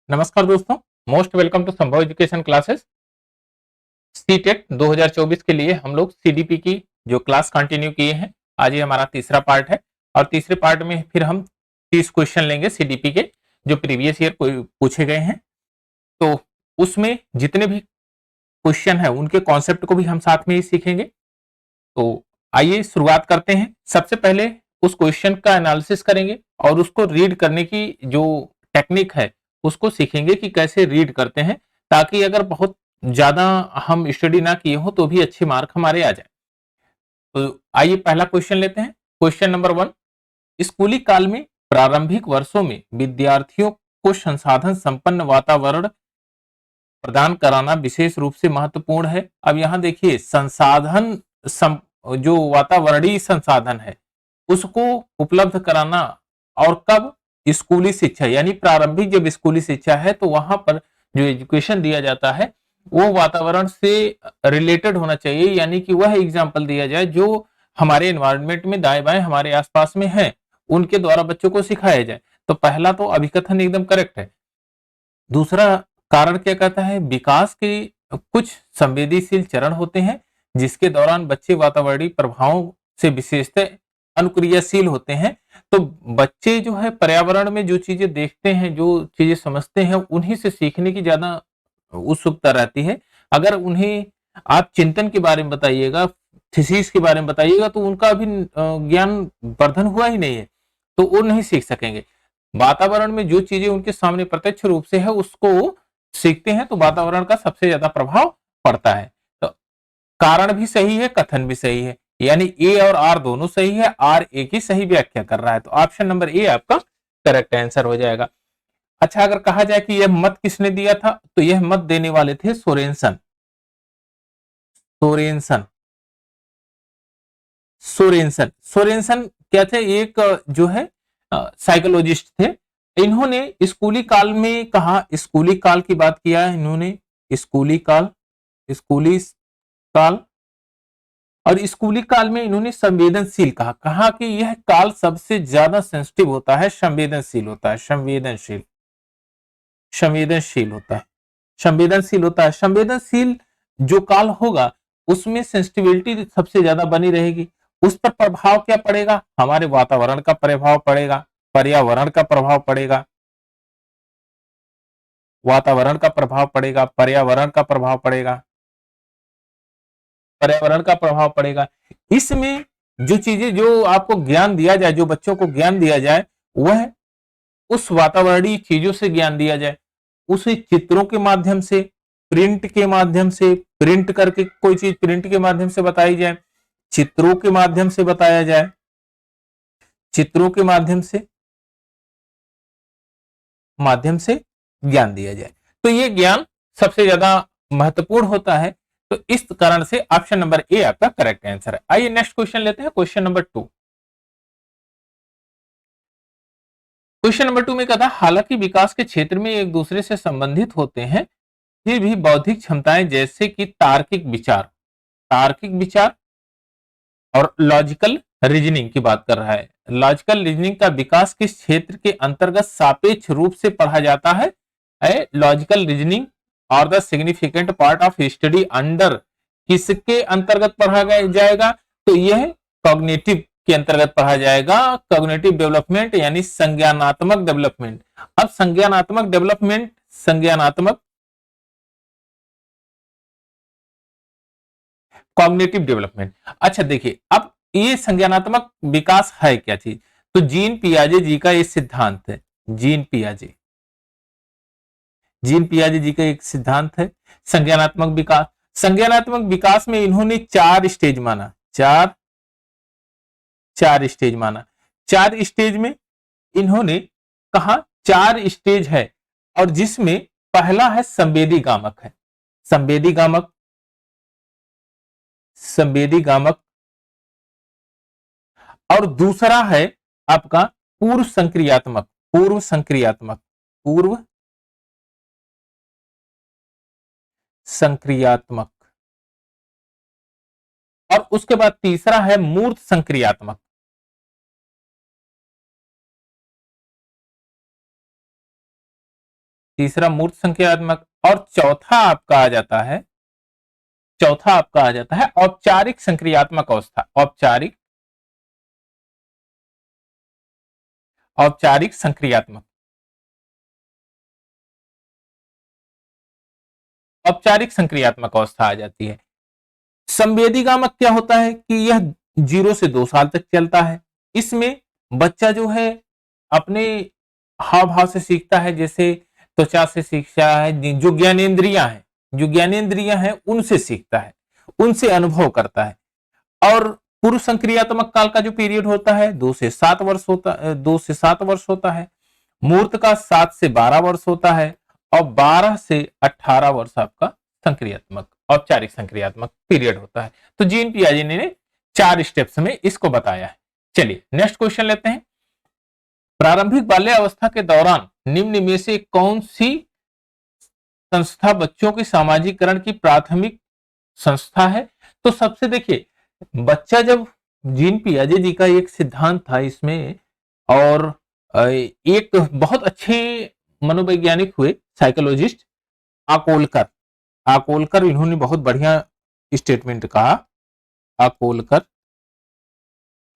नमस्कार दोस्तों, most welcome to संभव एजुकेशन क्लासेस। सीटेट 2024 के लिए हम लोग सीडीपी की जो क्लास कंटिन्यू किए हैं। आज ये हमारा तीसरा पार्ट है और तीसरे पार्ट में फिर हम 30 क्वेश्चन लेंगे सीडीपी के, जो प्रीवियस ईयर पूछे गए हैं। तो उसमें जितने भी क्वेश्चन है उनके कॉन्सेप्ट को भी हम साथ में ही सीखेंगे। तो आइए शुरुआत करते हैं। सबसे पहले उस क्वेश्चन का एनालिसिस करेंगे और उसको रीड करने की जो टेक्निक है उसको सीखेंगे कि कैसे रीड करते हैं, ताकि अगर बहुत ज्यादा हम स्टडी ना किए हो तो भी अच्छे मार्क हमारे आ जाए। तो आइए पहला क्वेश्चन लेते हैं। क्वेश्चन नंबर 1, स्कूली काल में प्रारंभिक वर्षों में विद्यार्थियों को संसाधन संपन्न वातावरण प्रदान कराना विशेष रूप से महत्वपूर्ण है। अब यहाँ देखिए संसाधन जो वातावरणीय संसाधन है उसको उपलब्ध कराना, और कब? स्कूली शिक्षा यानी प्रारंभिक जब स्कूली शिक्षा है तो वहां पर जो एजुकेशन दिया जाता है वो वातावरण से रिलेटेड होना चाहिए, यानी कि वह एग्जाम्पल दिया जाए जो हमारे एनवायरनमेंट में दाएं बाएं हमारे आसपास में है, उनके द्वारा बच्चों को सिखाया जाए। तो पहला तो अभिकथन एकदम करेक्ट है। दूसरा कारण क्या कहता है? विकास के कुछ संवेदनशील चरण होते हैं जिसके दौरान बच्चे वातावरणीय प्रभावों से विशेषतः अनुक्रियाशील होते हैं। तो बच्चे जो है पर्यावरण में जो चीजें देखते हैं, जो चीजें समझते हैं, उन्हीं से सीखने की ज्यादा उत्सुकता रहती है। अगर उन्हें आप चिंतन के बारे में बताइएगा, थीसिस के बारे में बताइएगा, तो उनका अभी ज्ञान वर्धन हुआ ही नहीं है, तो वो नहीं सीख सकेंगे। वातावरण में जो चीजें उनके सामने प्रत्यक्ष रूप से है उसको सीखते हैं तो वातावरण का सबसे ज्यादा प्रभाव पड़ता है। तो कारण भी सही है, कथन भी सही है, यानी ए और आर दोनों सही है। आर ए की सही व्याख्या कर रहा है, तो ऑप्शन नंबर ए आपका करेक्ट आंसर हो जाएगा। अच्छा, अगर कहा जाए कि यह मत किसने दिया था, तो यह मत देने वाले थे सोरेनसन। सोरेनसन सोरेनसन सोरेनसन क्या थे? एक जो है साइकोलॉजिस्ट थे। इन्होंने स्कूली काल में कहा, स्कूली काल की बात किया इन्होंने, स्कूली काल, स्कूली काल, और स्कूली काल में इन्होंने संवेदनशील कहा। कहा कि यह काल सबसे ज्यादा सेंसिटिव होता है, संवेदनशील होता है, संवेदनशील, संवेदनशील होता है, संवेदनशील होता है। संवेदनशील जो काल होगा उसमें सेंसिटिविटी सबसे ज्यादा बनी रहेगी। उस पर प्रभाव क्या पड़ेगा? हमारे वातावरण का प्रभाव पड़ेगा, पर्यावरण का प्रभाव पड़ेगा, वातावरण का प्रभाव पड़ेगा, पर्यावरण का प्रभाव पड़ेगा, पर्यावरण का प्रभाव पड़ेगा। इसमें जो चीजें, जो आपको ज्ञान दिया जाए, जो बच्चों को ज्ञान दिया जाए, वह उस वातावरणीय चीजों से ज्ञान दिया जाए। उसे चित्रों के माध्यम से, प्रिंट के माध्यम से, प्रिंट करके कोई चीज प्रिंट के माध्यम से बताई जाए, चित्रों के माध्यम से बताया जाए, चित्रों के माध्यम से ज्ञान दिया जाए, तो ये ज्ञान सबसे ज्यादा महत्वपूर्ण होता है। तो इस कारण से ऑप्शन नंबर ए आपका करेक्ट आंसर है। आइए नेक्स्ट क्वेश्चन लेते हैं, क्वेश्चन नंबर 2। क्वेश्चन नंबर 2 में कहता है, हालांकि विकास के क्षेत्र में एक दूसरे से संबंधित होते हैं, फिर भी बौद्धिक क्षमताएं जैसे कि तार्किक विचार और लॉजिकल रीजनिंग की बात कर रहा है। लॉजिकल रीजनिंग का विकास किस क्षेत्र के अंतर्गत सापेक्ष रूप से पढ़ा जाता है? लॉजिकल रीजनिंग और the significant part of study under किसके अंतर्गत पढ़ा जाएगा? तो यह कॉग्निटिव के अंतर्गत पढ़ा जाएगा। कॉग्निटिव डेवलपमेंट यानी संज्ञानात्मक डेवलपमेंट। अब संज्ञानात्मक डेवलपमेंट, संज्ञानात्मक, कॉग्निटिव डेवलपमेंट। अच्छा देखिए, अब ये संज्ञानात्मक विकास है क्या चीज? तो जीन पियाजे जी का ये सिद्धांत है। जीन पियाजे जी का एक सिद्धांत है संज्ञानात्मक विकास। संज्ञानात्मक विकास में इन्होंने चार स्टेज माना, चार स्टेज माना। चार स्टेज में इन्होंने कहा चार स्टेज है, और जिसमें पहला है संवेदी गामक है, संवेदी गामक, संवेदी गामक, और दूसरा है आपका पूर्व संक्रियात्मक, पूर्व संक्रियात्मक, और उसके बाद तीसरा है मूर्त संक्रियात्मक। तीसरा मूर्त संख्यात्मक, और चौथा आपका आ जाता है औपचारिक संक्रियात्मक अवस्था। औपचारिक संक्रियात्मक। औपचारिक संक्रियात्मक अवस्था आ जाती है। संवेदी गामक क्या होता है कि यह 0 से 2 साल तक चलता है। इसमें बच्चा जो है अपने हाव भाव से सीखता है, जैसे त्वचा से सीखता है, जो ज्ञानेन्द्रियां हैं उनसे सीखता है, उनसे अनुभव करता है। और पूर्व संक्रियात्मक काल का जो पीरियड होता है 2 से 7 वर्ष होता है। मूर्त का 7 से 12 वर्ष होता है, और 12 से 18 वर्ष आपका संक्रियात्मक, औपचारिक संक्रियात्मक पीरियड होता है। तो जीन पियाजे ने 4 स्टेप्स में इसको बताया है। चलिए नेक्स्ट क्वेश्चन लेते हैं। प्रारंभिक बाल्यावस्था के दौरान निम्न में से कौन सी संस्था बच्चों के सामाजिकरण की प्राथमिक संस्था है? तो सबसे देखिए, बच्चा जब, जीन पियाजे जी का एक सिद्धांत था इसमें, और एक बहुत अच्छे मनोवैज्ञानिक हुए साइकोलॉजिस्ट आकोलकर, इन्होंने बहुत बढ़िया स्टेटमेंट कहा।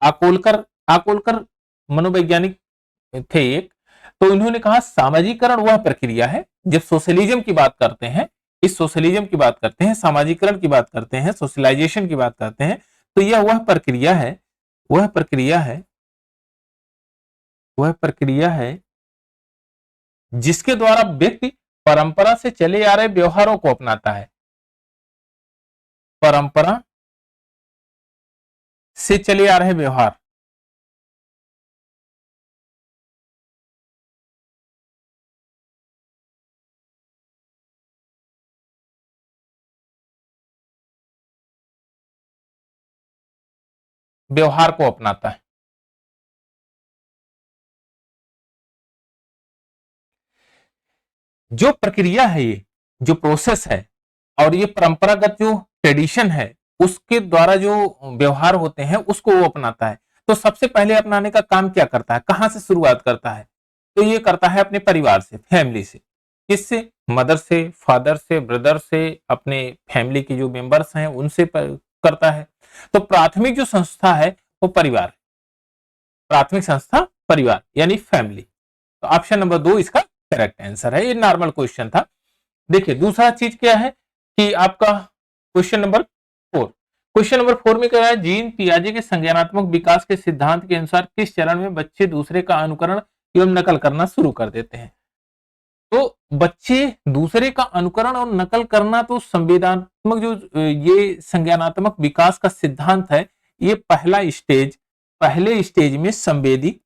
आकोलकर मनोवैज्ञानिक थे एक। तो इन्होंने कहा सामाजिकरण वह प्रक्रिया है, जब सोशलिज्म की बात करते हैं, सोशलिज्म की बात करते हैं, सामाजिकरण की बात करते हैं, सोशलाइजेशन की बात करते हैं, तो यह वह प्रक्रिया है जिसके द्वारा व्यक्ति परंपरा से चले आ रहे व्यवहारों को अपनाता है। परंपरा से चले आ रहे व्यवहार को अपनाता है। जो प्रक्रिया है, ये जो प्रोसेस है, और ये परंपरागत जो ट्रेडिशन है, उसके द्वारा जो व्यवहार होते हैं उसको वो अपनाता है। तो सबसे पहले अपनाने का काम क्या करता है, कहां से शुरुआत करता है? तो ये करता है अपने परिवार से, फैमिली से। किससे? मदर से, फादर से, ब्रदर से, अपने फैमिली के जो मेंबर्स हैं उनसे करता है। तो प्राथमिक जो संस्था है वो परिवार, प्राथमिक संस्था परिवार यानी फैमिली। तो ऑप्शन नंबर 2 इसका करेक्ट आंसर है। ये नॉर्मल क्वेश्चन था। देखिए दूसरा चीज क्या है कि आपका क्वेश्चन नंबर 4 में कह रहा है जीन पियाजे के संज्ञानात्मक विकास के सिद्धांत के अनुसार किस चरण में बच्चे दूसरे का अनुकरण एवं नकल करना शुरू कर देते हैं? तो बच्चे दूसरे का अनुकरण और नकल करना, तो संवेदनात्मक जो ये संज्ञानात्मक विकास का सिद्धांत है, ये पहले स्टेज में संवेदी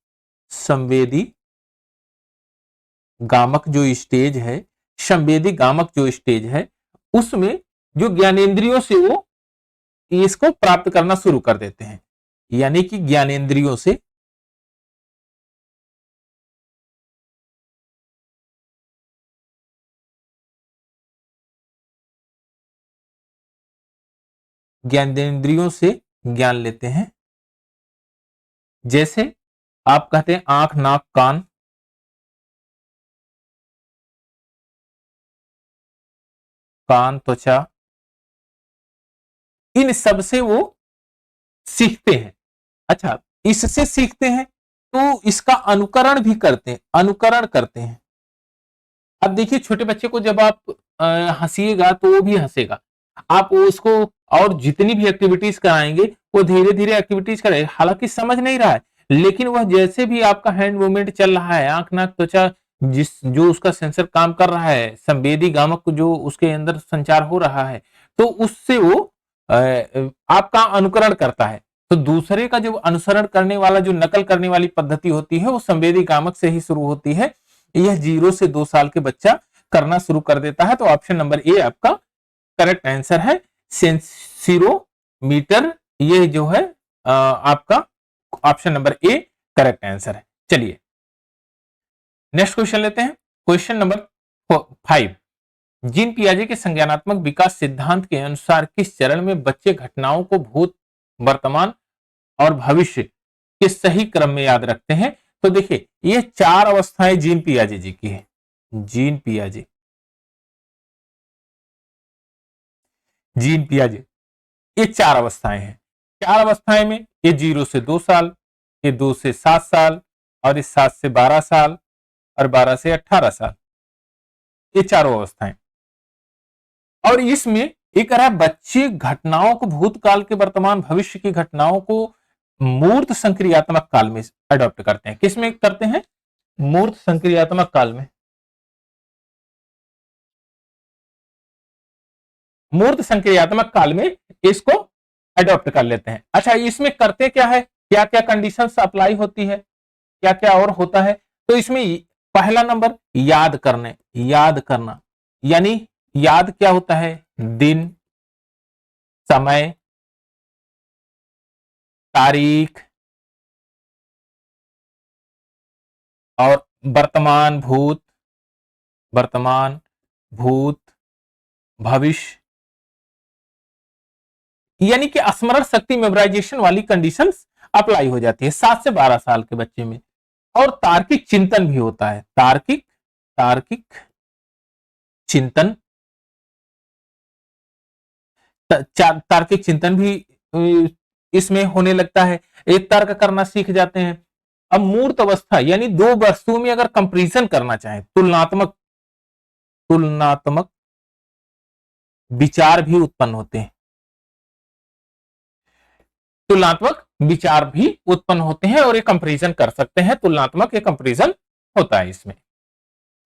गामक जो स्टेज है, उसमें जो ज्ञानेंद्रियों से वो इसको प्राप्त करना शुरू कर देते हैं। यानी कि ज्ञानेंद्रियों से ज्ञान लेते हैं। जैसे आप कहते हैं आंख, नाक, कान, त्वचा, इन सब से वो सीखते हैं। अच्छा, इससे सीखते हैं तो इसका अनुकरण करते हैं। अब देखिए छोटे बच्चे को जब आप हंसीएगा तो वो भी हंसेगा, आप उसको और जितनी भी एक्टिविटीज कराएंगे वो धीरे धीरे एक्टिविटीज करेगा, हालांकि समझ नहीं रहा है, लेकिन वह जैसे भी आपका हैंड मूवमेंट चल रहा है, आंख, नाक, त्वचा, जो उसका सेंसर काम कर रहा है, संवेदी गामक जो उसके अंदर संचार हो रहा है, तो उससे वो आपका अनुकरण करता है। तो दूसरे का जो अनुसरण करने वाला, जो नकल करने वाली पद्धति होती है, वो संवेदी गामक से ही शुरू होती है। यह 0 से 2 साल के बच्चा करना शुरू कर देता है। तो ऑप्शन नंबर ए आपका करेक्ट आंसर है। सेंसिरोमीटर, ये जो है आपका option number A correct answer है। चलिए नेक्स्ट क्वेश्चन लेते हैं। क्वेश्चन नंबर 5, जीन पियाजे के संज्ञानात्मक विकास सिद्धांत के अनुसार किस चरण में बच्चे घटनाओं को भूत, वर्तमान और भविष्य के सही क्रम में याद रखते हैं? तो देखिए ये 4 अवस्थाएं जीन पियाजे जी की है। जीन पियाजे। जीन पियाजे, ये 4 अवस्थाएं हैं। 4 अवस्थाएं में ये 0 से 2 साल, ये 2 से 7 साल, और इस 7 से 12 साल, और 12 से 18 साल, ये चारों अवस्थाएं। और इसमें एक रहा बच्चे घटनाओं को, भूतकाल के, वर्तमान, भविष्य की घटनाओं को मूर्त संक्रियात्मक काल में अडॉप्ट करते हैं। किस में करते हैं? मूर्त संक्रियात्मक काल में। मूर्त संक्रियात्मक काल में इसको अडॉप्ट कर लेते हैं। अच्छा, इसमें करते क्या है, क्या क्या कंडीशंस अप्लाई होती है, क्या क्या और होता है? तो इसमें पहला नंबर याद करने, याद करना, यानी याद क्या होता है? दिन, समय, तारीख, और वर्तमान, भूत, वर्तमान, भूत, भविष्य, यानी कि स्मरण शक्ति, मेमोराइजेशन वाली कंडीशंस अप्लाई हो जाती है 7 से 12 साल के बच्चे में। और तार्किक चिंतन भी होता है, तार्किक तार्किक चिंतन, तार्किक चिंतन भी इसमें होने लगता है। एक तर्क करना सीख जाते हैं। अब मूर्त अवस्था, यानी 2 वस्तुओं में अगर कंपैरिजन करना चाहे, तुलनात्मक तुलनात्मक विचार भी उत्पन्न होते हैं। तुलनात्मक विचार भी उत्पन्न होते हैं और ये कंपैरिजन कर सकते हैं। तुलनात्मक ये कंपैरिजन होता है इसमें।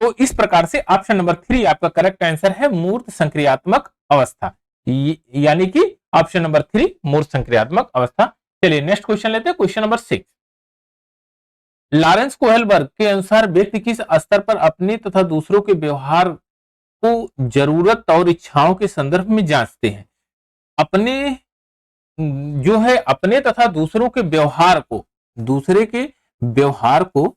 तो इस प्रकार से ऑप्शन नंबर 3 आपका करेक्ट आंसर है, मूर्त संक्रियात्मक अवस्था, यानी कि ऑप्शन नंबर 3 मूर्त संक्रियात्मक अवस्था। चलिए नेक्स्ट क्वेश्चन लेते हैं, क्वेश्चन नंबर 6। लॉरेंस कोहेलबर्ग के अनुसार व्यक्ति किस स्तर पर अपने तथा दूसरों के व्यवहार को जरूरत और इच्छाओं के संदर्भ में जांचते हैं? अपने जो है, अपने तथा दूसरों के व्यवहार को, दूसरे के व्यवहार को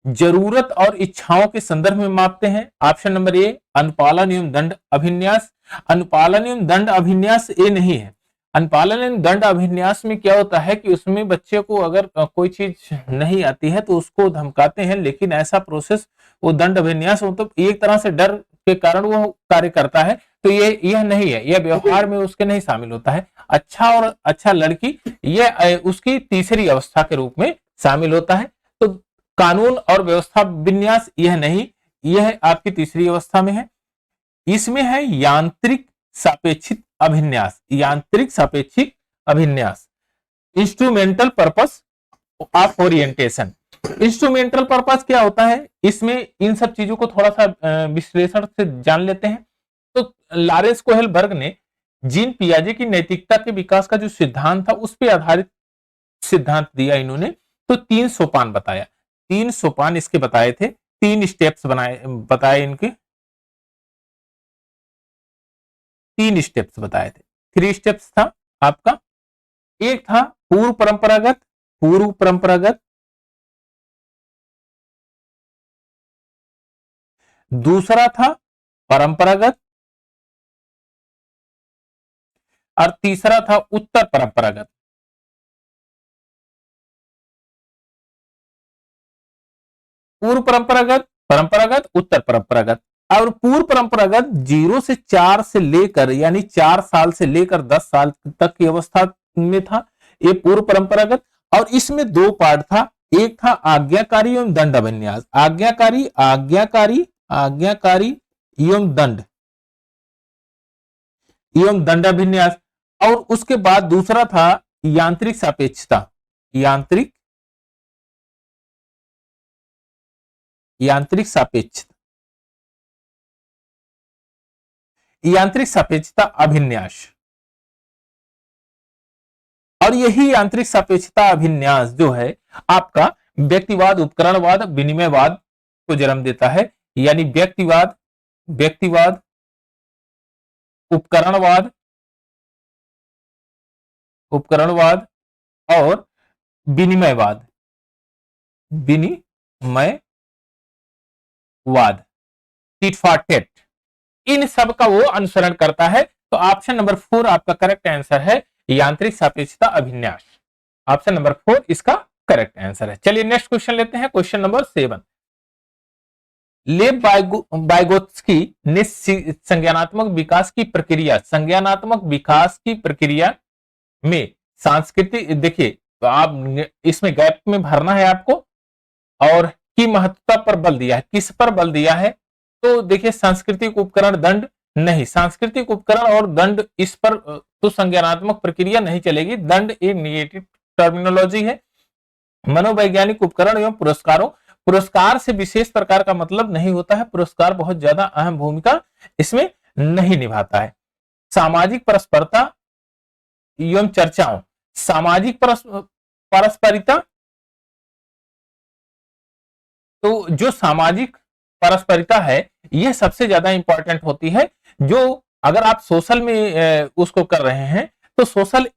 जरूरत और इच्छाओं के संदर्भ में मापते हैं। ऑप्शन नंबर ए अनुपालन एवं दंड अभिन्यास। अनुपालन एवं दंड अभिन्यास ए नहीं है। अनुपालन एवं दंड अभिन्यास में क्या होता है कि उसमें बच्चे को अगर कोई चीज नहीं आती है तो उसको धमकाते हैं, लेकिन ऐसा प्रोसेस वो दंड अभिन्यास मतलब एक तरह से डर के कारण वो कार्य करता है। तो यह नहीं है, यह व्यवहार में उसके नहीं शामिल होता है। अच्छा और अच्छा लड़की, यह उसकी तीसरी अवस्था के रूप में शामिल होता है। तो कानून और व्यवस्था विन्यास यह नहीं, यह आपकी तीसरी अवस्था में है। इसमें है यांत्रिक सापेक्षिक अभिन्यास, यांत्रिक सापेक्षिक अभिन्यास, instrumental purpose of orientation. Instrumental purpose क्या होता है, इसमें इन सब चीजों को थोड़ा सा विश्लेषण से जान लेते हैं। तो लॉरेंस कोहेलबर्ग ने जीन पियाजे की नैतिकता के विकास का जो सिद्धांत था उस पर आधारित सिद्धांत दिया इन्होंने। तो 3 सोपान बताया, 3 सोपान इसके बताए थे, 3 स्टेप्स बताए इनके, 3 स्टेप्स बताए थे। 3 स्टेप्स था आपका। एक था पूर्व परंपरागत, पूर्व परंपरागत, दूसरा था परंपरागत, और तीसरा था उत्तर परंपरागत। पूर्व परंपरागत, परंपरागत, उत्तर परंपरागत। और पूर्व परंपरागत 0 से 4 से लेकर, यानी 4 साल से लेकर 10 साल तक की अवस्था में था ये पूर्व परंपरागत। और इसमें 2 पार्ट था, एक था आज्ञाकारी एवं दंड अभिन्यास, आज्ञाकारी, आज्ञाकारी, आज्ञाकारी एवं दंड, एवं दंडाभिन्यास। और उसके बाद दूसरा था यांत्रिक सापेक्षता, यांत्रिक यांत्रिक सापेक्षता, यांत्रिक सापेक्षता अभिन्यास। और यही यांत्रिक सापेक्षता अभिन्यास जो है आपका व्यक्तिवाद, उपकरणवाद, विनिमयवाद को जन्म देता है। यानी व्यक्तिवाद, व्यक्तिवाद, उपकरणवाद, उपकरणवाद, और विनिमयवाद, विनिमयवाद, टिट फॉर टेट, इन सब का वो अनुसरण करता है। तो ऑप्शन नंबर 4 आपका करेक्ट आंसर है, यांत्रिक सापेक्षता अभिन्यास। ऑप्शन नंबर 4 इसका करेक्ट आंसर है। चलिए नेक्स्ट क्वेश्चन लेते हैं, क्वेश्चन नंबर 7। लेव वाइगोत्स्की ने संज्ञानात्मक विकास की प्रक्रिया में सांस्कृतिक, देखिए तो आप इसमें गैप में भरना है आपको, और की महत्वता पर बल दिया है। किस पर बल दिया है? तो देखिए सांस्कृतिक उपकरण, दंड नहीं, सांस्कृतिक उपकरण और दंड इस पर तो संज्ञानात्मक प्रक्रिया नहीं चलेगी। दंड एक निगेटिव टर्मिनोलॉजी है। मनोवैज्ञानिक उपकरण एवं पुरस्कारों, पुरस्कार से विशेष प्रकार का मतलब नहीं होता है, पुरस्कार बहुत ज्यादा अहम भूमिका इसमें नहीं निभाता है। सामाजिक परस्परता एवं चर्चाओं, सामाजिक परस्परिता, तो जो सामाजिक परस्परिता है यह सबसे ज्यादा इंपॉर्टेंट होती है। जो अगर आप सोशल में उसको कर रहे हैं तो सोशल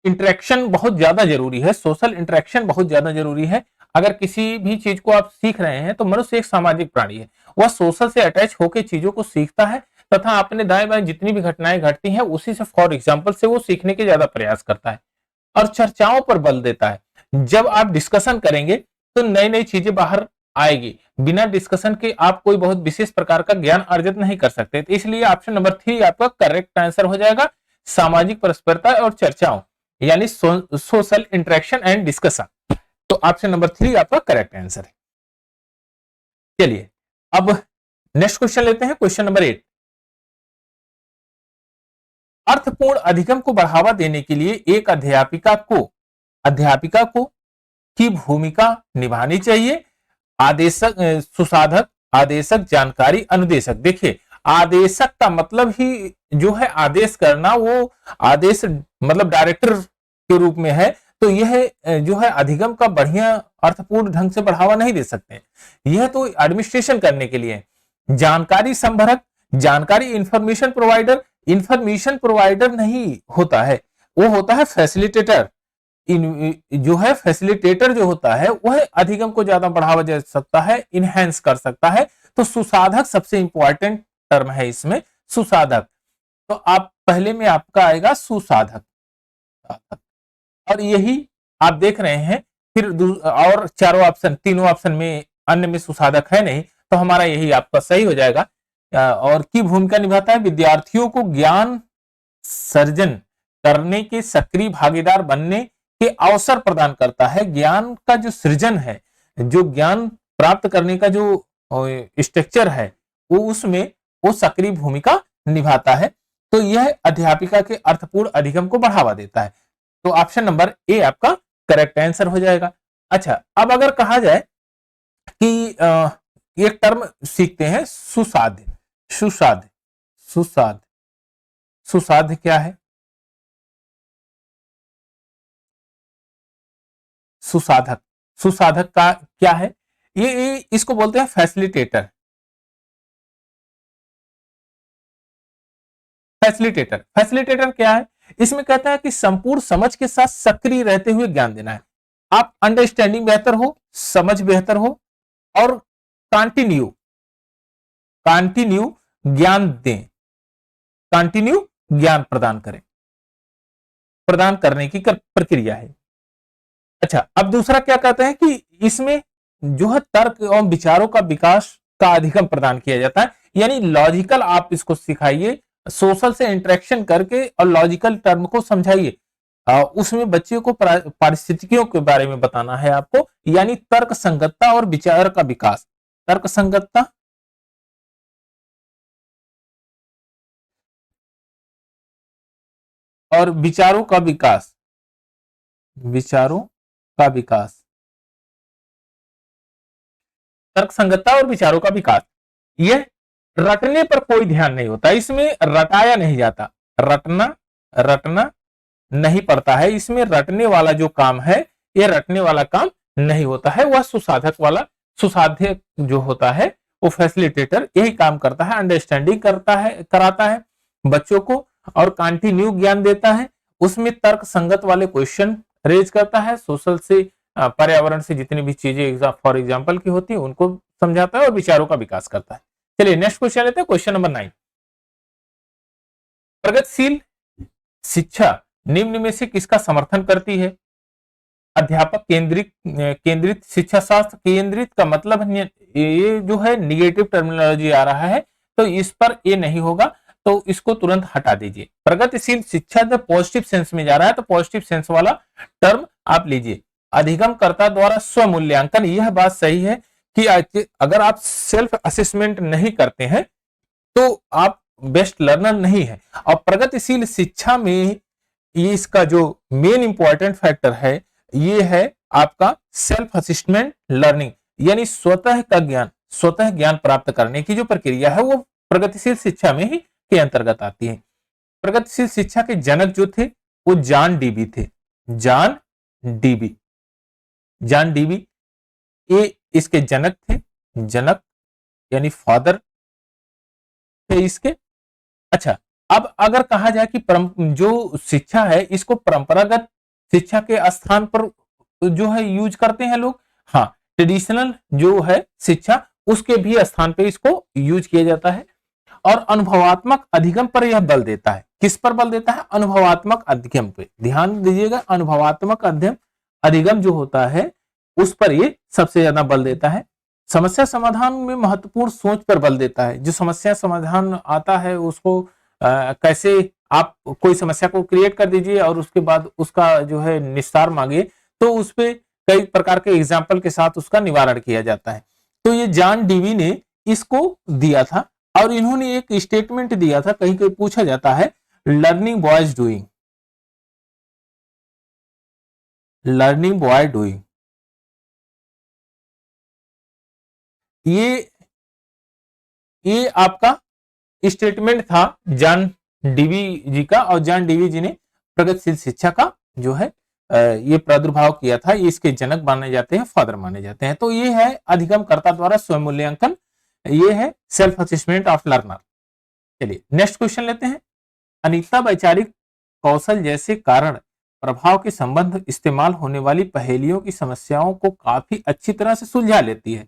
इंटरेक्शन बहुत ज्यादा जरूरी है, सोशल इंटरेक्शन बहुत ज्यादा जरूरी है। अगर किसी भी चीज को आप सीख रहे हैं तो मनुष्य एक सामाजिक प्राणी है, वह सोशल से अटैच होकर चीजों को सीखता है तथा अपने दाएं बाएं जितनी भी घटनाएं घटती हैं उसी से, फॉर एग्जाम्पल से वो सीखने के ज्यादा प्रयास करता है और चर्चाओं पर बल देता है। जब आप डिस्कशन करेंगे तो नई नई चीजें बाहर आएगी, बिना डिस्कशन के आप कोई बहुत विशेष प्रकार का ज्ञान अर्जित नहीं कर सकते। तो इसलिए ऑप्शन नंबर 3 आपका करेक्ट आंसर हो जाएगा, सामाजिक परस्परता और चर्चाओं, यानी सोशल इंटरेक्शन एंड डिस्कशन। तो ऑप्शन नंबर 3 आपका करेक्ट आंसर है। चलिए अब नेक्स्ट क्वेश्चन लेते हैं, क्वेश्चन नंबर 8। अर्थपूर्ण अधिगम को बढ़ावा देने के लिए एक अध्यापिका को की भूमिका निभानी चाहिए। आदेशक, सुसाधक, आदेशक, जानकारी, अनुदेशक। देखिए आदेशक का मतलब ही जो है आदेश करना, वो आदेश मतलब डायरेक्टर के रूप में है, तो यह जो है अधिगम का बढ़िया अर्थपूर्ण ढंग से बढ़ावा नहीं दे सकते, यह तो एडमिनिस्ट्रेशन करने के लिए। जानकारी संभरक, जानकारी इंफॉर्मेशन प्रोवाइडर, इंफॉर्मेशन प्रोवाइडर नहीं होता है, वो होता है फैसिलिटेटर। जो है फैसिलिटेटर जो होता है वह अधिगम को ज्यादा बढ़ावा दे सकता है, इनहेंस कर सकता है। तो सुसाधक सबसे इंपॉर्टेंट टर्म है इसमें, सुसाधक। तो आप पहले में आपका आएगा सुसाधक, और यही आप देख रहे हैं। फिर और चारों ऑप्शन, तीनों ऑप्शन में अन्य में सुसाधक है नहीं, तो हमारा यही आपका सही हो जाएगा। और की भूमिका निभाता है, विद्यार्थियों को ज्ञान सर्जन करने के सक्रिय भागीदार बनने के अवसर प्रदान करता है। ज्ञान का जो सृजन है, जो ज्ञान प्राप्त करने का जो स्ट्रक्चर है, वो उसमें वो सक्रिय भूमिका निभाता है। तो यह अध्यापिका के अर्थपूर्ण अधिगम को बढ़ावा देता है। तो ऑप्शन नंबर ए आपका करेक्ट आंसर हो जाएगा। अच्छा, अब अगर कहा जाए कि एक टर्म सीखते हैं, सुसाध्य। सुसाध्य, सुसाध्य, सुसाध्य क्या है? सुसाधक, सुसाधक का क्या है? ये इसको बोलते हैं फैसिलिटेटर। फैसिलिटेटर, फैसिलिटेटर क्या है? इसमें कहता है कि संपूर्ण समझ के साथ सक्रिय रहते हुए ज्ञान देना है। आप अंडरस्टैंडिंग बेहतर हो, समझ बेहतर हो, और कंटिन्यू कंटिन्यू ज्ञान दें, कंटिन्यू ज्ञान प्रदान करें, प्रदान करने की प्रक्रिया है। अच्छा, अब दूसरा क्या कहते हैं कि इसमें जो है तर्क एवं विचारों का विकास का अधिगम प्रदान किया जाता है, यानी लॉजिकल आप इसको सिखाइए, सोशल से इंटरेक्शन करके और लॉजिकल टर्म को समझाइए। उसमें बच्चे को पारिस्थितिकियों के बारे में बताना है आपको, यानी तर्क संगतता और विचार का विकास। तर्क संगतता और विचारों का विकास, विचारों का विकास, तर्क संगतता और विचारों का विकास। यह रटने पर कोई ध्यान नहीं होता, इसमें रटाया नहीं जाता, रटना रटना नहीं पड़ता है, इसमें रटने वाला जो काम है यह रटने वाला काम नहीं होता है, वह सुसाधक वाला, सुसाध्य जो होता है वो फैसिलिटेटर यही काम करता है, अंडरस्टैंडिंग करता है, कराता है बच्चों को, और कंटिन्यू ज्ञान देता है। उसमें तर्क संगत वाले क्वेश्चन रेज करता है, सोशल से पर्यावरण से जितनी भी चीजें फॉर एग्जाम्पल की होती है उनको समझाता है और विचारों का विकास करता है। चलिए नेक्स्ट क्वेश्चन लेते हैं, क्वेश्चन नंबर 9। प्रगतिशील शिक्षा निम्न में से किसका समर्थन करती है? अध्यापक केंद्रित केंद्रित शिक्षा शास्त्र, केंद्रित का मतलब ये जो है निगेटिव टर्मिनोलॉजी आ रहा है, तो इस पर ये नहीं होगा, तो इसको तुरंत हटा दीजिए। प्रगतिशील शिक्षा जब पॉजिटिव सेंस में जा रहा है तो पॉजिटिव सेंस वाला टर्म आप लीजिए। अधिगमकर्ता द्वारा स्वमूल्यांकन, यह बात सही है कि अगर आप सेल्फ असेसमेंट नहीं करते हैं तो आप बेस्ट लर्नर नहीं है। और प्रगतिशील शिक्षा में ये इसका जो मेन इंपॉर्टेंट फैक्टर है ये है आपका सेल्फ असिस्टमेंट लर्निंग, यानी स्वतः ज्ञान प्राप्त करने की जो प्रक्रिया है वो प्रगतिशील शिक्षा में ही के अंतर्गत आती है। प्रगतिशील शिक्षा के जनक जो थे वो जॉन डीवी थे। जॉन डीवी ये इसके जनक थे, जनक यानी फादर थे इसके। अच्छा, अब अगर कहा जाए कि जो शिक्षा है इसको परंपरागत शिक्षा के स्थान पर जो है यूज करते हैं लोग, हाँ, ट्रेडिशनल जो है शिक्षा उसके भी स्थान पे इसको यूज किया जाता है। और अनुभवात्मक अधिगम पर यह बल देता है। किस पर बल देता है? अनुभवात्मक अधिगम पे। ध्यान दीजिएगा, अनुभवात्मक अधिगम जो होता है उस पर ये सबसे ज्यादा बल देता है। समस्या समाधान में महत्वपूर्ण सोच पर बल देता है। जो समस्या समाधान आता है उसको कैसे आप कोई समस्या को क्रिएट कर दीजिए और उसके बाद उसका जो है निस्तार मांगिए, तो उस पे कई प्रकार के एग्जाम्पल के साथ उसका निवारण किया जाता है। तो ये जॉन डीवी ने इसको दिया था और इन्होंने एक स्टेटमेंट दिया था, कहीं कहीं पूछा जाता है, learning boys doing, learning boy doing. ये आपका स्टेटमेंट था जॉन डीवी जी का, और जॉन डीवी जी ने प्रगतिशील शिक्षा का जो है ये प्रादुर्भाव किया था। इसके जनक माने जाते हैं, फादर माने जाते हैं। तो ये है अधिगमकर्ता द्वारा स्वयं मूल्यांकन, ये है सेल्फ असेसमेंट ऑफ लर्नर। चलिए नेक्स्ट क्वेश्चन लेते हैं। अनिता वैचारिक कौशल जैसे कारण प्रभाव के संबंध इस्तेमाल होने वाली पहेलियों की समस्याओं को काफी अच्छी तरह से सुलझा लेती है।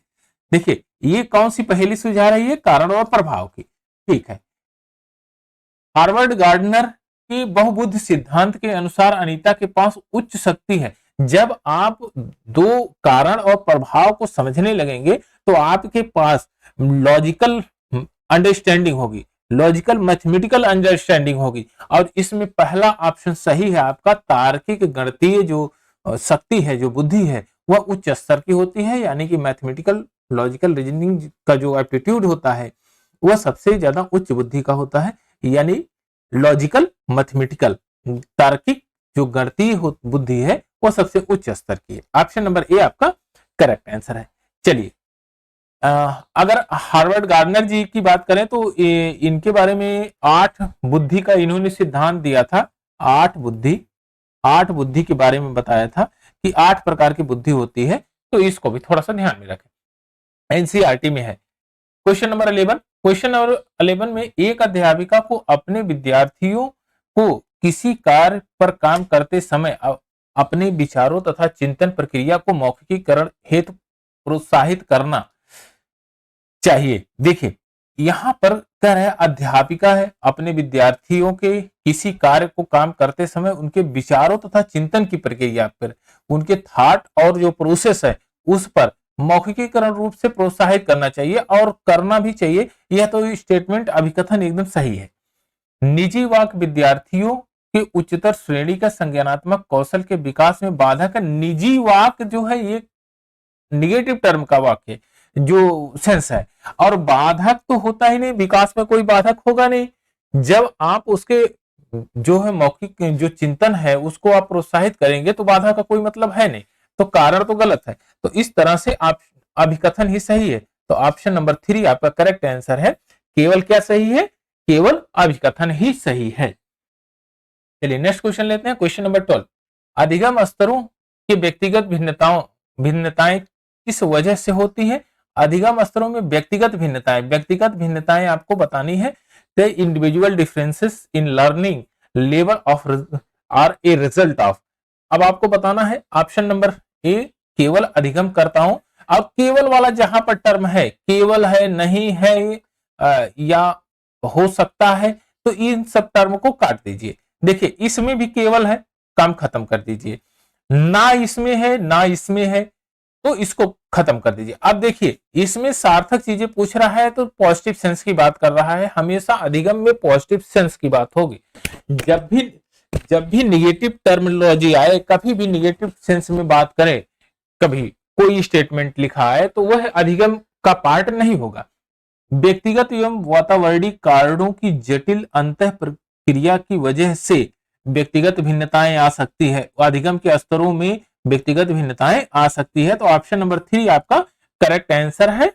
देखिए ये कौन सी पहेली सुलझा रही है? कारण और प्रभाव की। ठीक है, हार्वर्ड गार्डनर के बहुबुद्ध सिद्धांत के अनुसार अनीता के पास उच्च शक्ति है। जब आप दो कारण और प्रभाव को समझने लगेंगे तो आपके पास लॉजिकल अंडरस्टैंडिंग होगी, लॉजिकल मैथमेटिकल अंडरस्टैंडिंग होगी। और इसमें पहला ऑप्शन सही है आपका। तार्किक गणितीय जो शक्ति है, जो बुद्धि है, वह उच्च स्तर की होती है, यानी कि मैथमेटिकल लॉजिकल रीजनिंग का जो एप्टीट्यूड होता है वह सबसे ज्यादा उच्च बुद्धि का होता है, यानी लॉजिकल मैथमेटिकल तार्किक जो गणितीय बुद्धि है वह सबसे उच्च स्तर की है। ऑप्शन नंबर ए आपका करेक्ट आंसर है। चलिए अगर हार्वर्ड गार्डनर जी की बात करें तो इनके बारे में 8 बुद्धि का इन्होंने सिद्धांत दिया था। 8 बुद्धि के बारे में बताया था कि 8 प्रकार की बुद्धि होती है, तो इसको भी थोड़ा सा ध्यान में रखें, एनसीईआरटी में है। क्वेश्चन नंबर 11, क्वेश्चन नंबर 11 में एक अध्यापिका को अपने विद्यार्थियों को किसी कार्य पर काम करते समय अपने विचारों तथा चिंतन प्रक्रिया को मौखिकीकरण हेतु प्रोत्साहित करना चाहिए। देखिए यहां पर कह रहे हैं अध्यापिका है, अपने विद्यार्थियों के किसी कार्य को काम करते समय उनके विचारों तथा चिंतन की प्रक्रिया पर, उनके थॉट और जो प्रोसेस है उस पर मौखिकीकरण रूप से प्रोत्साहित करना चाहिए, और करना भी चाहिए। यह तो स्टेटमेंट अभिकथन एकदम सही है। निजी वाक विद्यार्थियों के उच्चतर श्रेणी का संज्ञानात्मक कौशल के विकास में बाधक है। निजी वाक जो है ये निगेटिव टर्म का वाक्य जो सेंस है, और बाधक तो होता ही नहीं, विकास में कोई बाधक होगा नहीं। जब आप उसके जो है मौखिक जो चिंतन है उसको आप प्रोत्साहित करेंगे तो बाधा का कोई मतलब है नहीं, तो कारण तो गलत है। तो इस तरह से आप अभिकथन ही सही है। तो ऑप्शन नंबर 3 आपका करेक्ट आंसर है। केवल क्या सही है? केवल अभिकथन ही सही है। चलिए नेक्स्ट क्वेश्चन लेते हैं। क्वेश्चन नंबर 12, अधिगम स्तरों की व्यक्तिगत भिन्नताएं किस वजह से होती है? अधिगम स्तरों में व्यक्तिगत भिन्नताएं आपको बतानी है। The individual differences in learning level of are a result of. अब आपको बताना है ऑप्शन नंबर ए केवल अधिगम करता हूं। अब केवल वाला जहां पर टर्म है, केवल है, नहीं है, या हो सकता है, तो इन सब टर्म को काट दीजिए। देखिए इसमें भी केवल है, काम खत्म कर दीजिए। ना इसमें है ना इसमें है, तो इसको खत्म कर दीजिए। अब देखिए इसमें सार्थक चीजें पूछ रहा है तो पॉजिटिव सेंस की बात कर रहा है, हमेशा अधिगम में पॉजिटिव सेंस की बात होगी। जब भी निगेटिव टर्मिनोलॉजी आए, कभी भी निगेटिव सेंस में बात करें, कभी कोई स्टेटमेंट लिखा है तो वह अधिगम का पार्ट नहीं होगा। व्यक्तिगत एवं वातावरणीय कारणों की जटिल अंतः प्रक्रिया की वजह से व्यक्तिगत भिन्नताएं आ सकती है, अधिगम के स्तरों में व्यक्तिगत भिन्नताएं आ सकती है। तो ऑप्शन नंबर 3 आपका करेक्ट आंसर है।